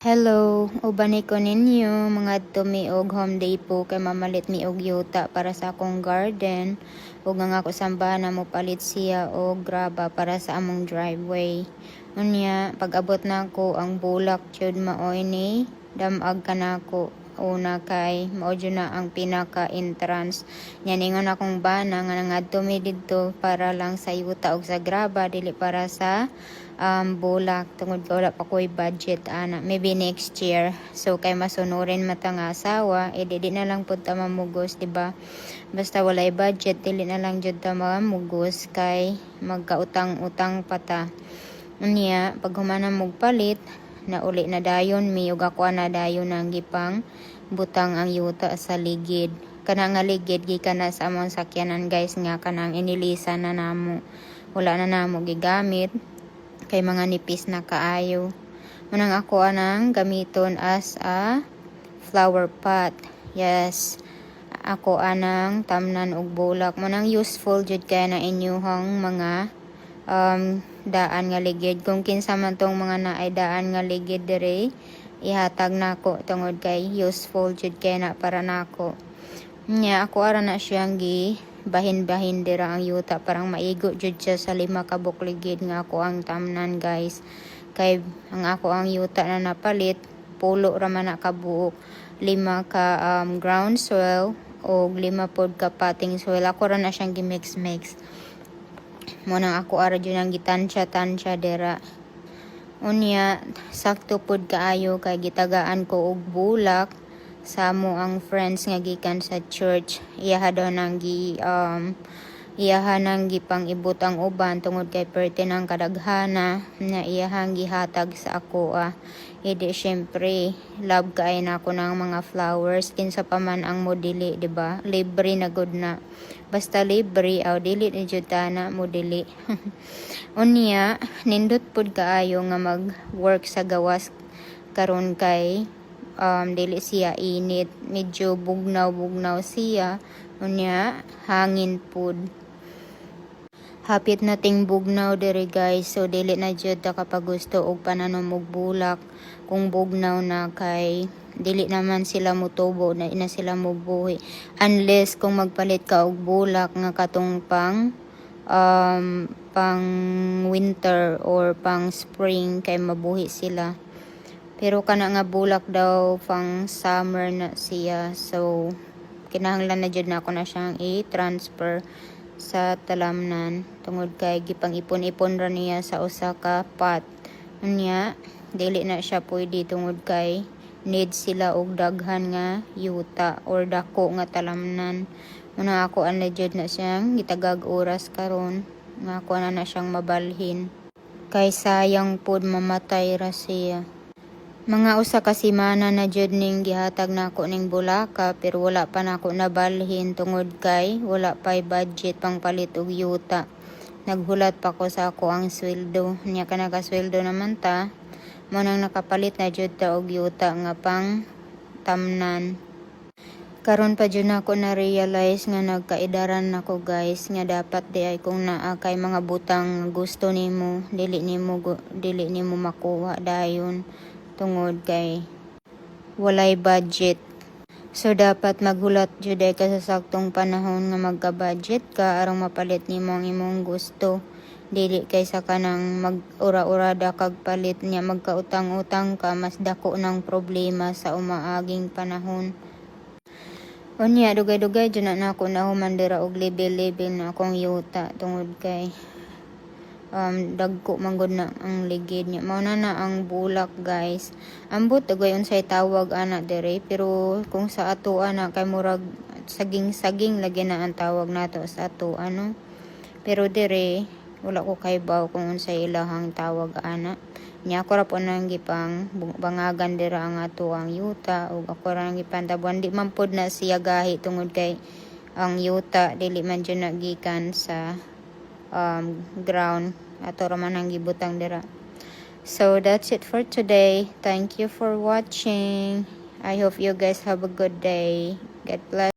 Hello, ubani ko ninyo mga tumi og home day po kay mamalit mi og yuta para sa akong garden ug nga ako sambahan na mo palit siya og graba para sa among driveway. Unya pag-abot nako ang bulak jud maoy ni damag kanako una kay mao jud na ang pinaka entrance nya ningon akong bana nga ngadto mi didto para lang sa yuta og sa graba dili para sa bulak tungod ka wala pa ko'y budget ana maybe next year so kay masunurin matang asawa di na lang pud ta mamugos diba basta walay budget dili na lang jud ta mamugos kay magkautang-utang pa ta unya pag humana mog palit na uli na dayon mi ug ako na dayon ang gipang butang ang yuta sa ligid kana nga ligid gikan na sa among sakyanan guys nga kanang inilisan na namo wala na namo gigamit kay mga nipis na kaayo. Munang ako anang gamiton as a flower pot. Yes. Ako anang tamnan og bulak. Munang useful jud kay na inyuhang mga daan nga ligid. Kung kinsa man tong mga naay daan nga ligid dire, ihatag nako tungod kay useful jud kay na para nako. Nya ako ara na siyang bahin-bahin dira ang yuta parang maigo jud siya sa 5 ka bukligid nga ako ang tamnan guys kay ang ako ang yuta na napalit pulo ra man na kabuok 5 ka ground soil o 5 pod ka potting soil ako ra na siyang gimix mo nang ako ara jud ang gitansya dira unya sakto pod kaayo kay gitagaan ko og bulak sa mo ang friends nga gikan sa church iyaha daw nang iyaha nang gipang ibot ang uban tungod kay perte ng kadaghana na iyahang gihatag sa ako edi syempre love kay na ako ng mga flowers kinsa pa man ang modili diba libre na gud na basta libre dili ni jud na modili unya nindot pud kaayo nga mag work sa gawas karon kay dili siya init medyo bugnaw siya unya hangin pud hapit nating bugnaw diri guys so dili na jud ta kapag gusto og pananom og bulak kung bugnaw na kay dili naman sila mutubo na ina sila mubuhi unless kung magpalit ka og bulak nga katong pang winter or pang spring kay mabuhi sila pero kana nga bulak daw pang summer na siya so kinahanglan na jud na ako na siyang i-transfer sa talamnan tungod kay gipang ipon-ipon ra niya sa usa ka pot unya dili na siya pwede tungod kay need sila og daghan nga yuta or dako nga talamnan una ako ana jud na siyang gitagag oras karon nga ako na siyang mabalhin kay sayang pod mamatay ra siya. Mga usa ka semana na jud ning gihatag nako ning bulaka pero wala pa nako nabalhin tungod kay wala pay budget pang palit og yuta. Naghulat pa ko sa ako ang sweldo. Nya ka nakasweldo naman ta. Mo nang nakapalit na jud ta og yuta nga pang tamnan. Karon pa jud nako na realize nga nagkaidaran nako guys nga dapat di ay kung naa kay mga butang gusto nimo dili nimo makuha dayon. Tungod kay walay budget so dapat maghulat jud ka sa saktong panahon nga magka-budget ka aron mapalit nimo ang imong gusto dili kay sa kanang mag-ura-urada kag palit niya magkautang-utang ka mas dako ng problema sa umaaging panahon unya dugay-dugay jud na ako nahuman dira og level na akong yuta tungod kay dagko man gud na ang ligid niya mao na ang bulak guys ambot dugay unsay tawag ana dire pero kung sa ato ana kay murag saging lagi na ang tawag nato sa ato pero dire wala ko kay baw kung unsay ilahang tawag ana nya ako ra po nang gipang bangagan dira ang ato ang yuta ug ako ra nang gipantabuan di man pod na siya gahi tungod kay ang yuta dili man jud na gikan sa ground ato ra man ang gibutang dira. So that's it for today. Thank you for watching. I hope you guys have a good day. God bless.